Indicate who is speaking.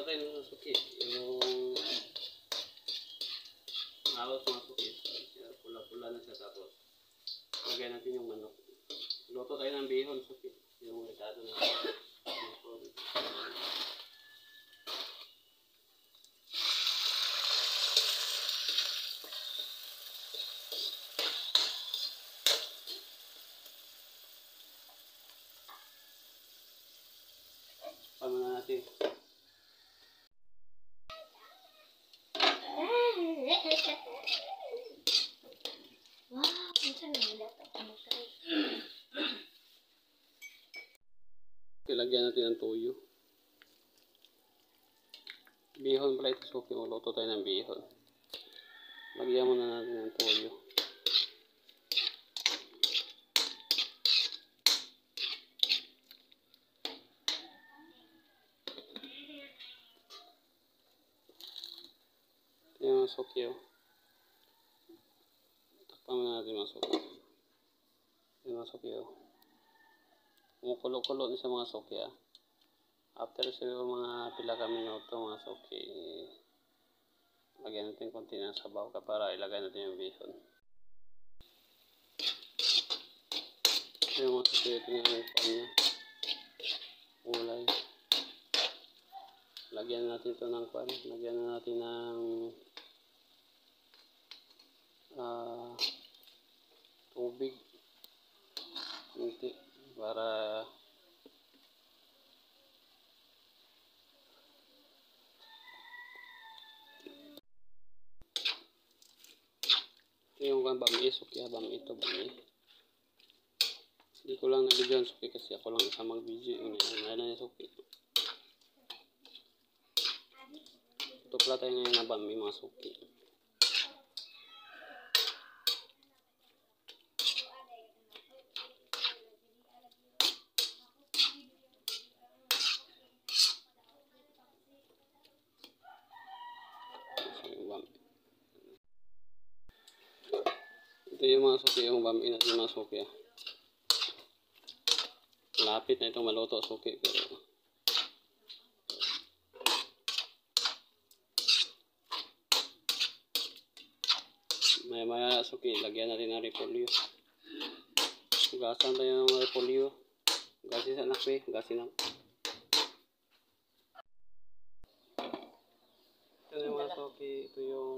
Speaker 1: natin yung suki. Yung halos mga suki. Pula-pula na siya tapos. Lagyan natin yung manok. Luto tayo ng bihon suki. Yung ligado na. Paano na natin?
Speaker 2: Wow, minsan nangilata ko mag-try.
Speaker 1: Lagyan natin ng tuyo. Bihon pala ito suki. Luto tayo ng bihon. Lagyan muna natin ng tuyo. Ito yung mga suki. Takpan na natin mga suki. Ito yung mga suki. Kumukulo-kulo din sa mga suki. After siguro mga pila ka minuto mga suki, lagyan natin konti ng sabaw para ilagay natin yung bihon. Ito yung mga suki. Ito yung kanya. Ulay. Lagyan natin ito ng kwan. Lagyan natin ng tubig. Kunti. Para ito yung bami. Suki bami ito bami. Hindi ko lang nabigyan suki kasi ako lang isa mag-video. Ngayon na yung suki. Ito pala tayo ngayon na bami mga suki. Ito yung mga suki, yung bami natin mga suki. Lapit na itong maluto suki pero maya suki, lagyan natin ng repolyo. Hugasan tayo ng repolyo. Hugasin sa anak hugasin na. Ito yung mga suki, ito yung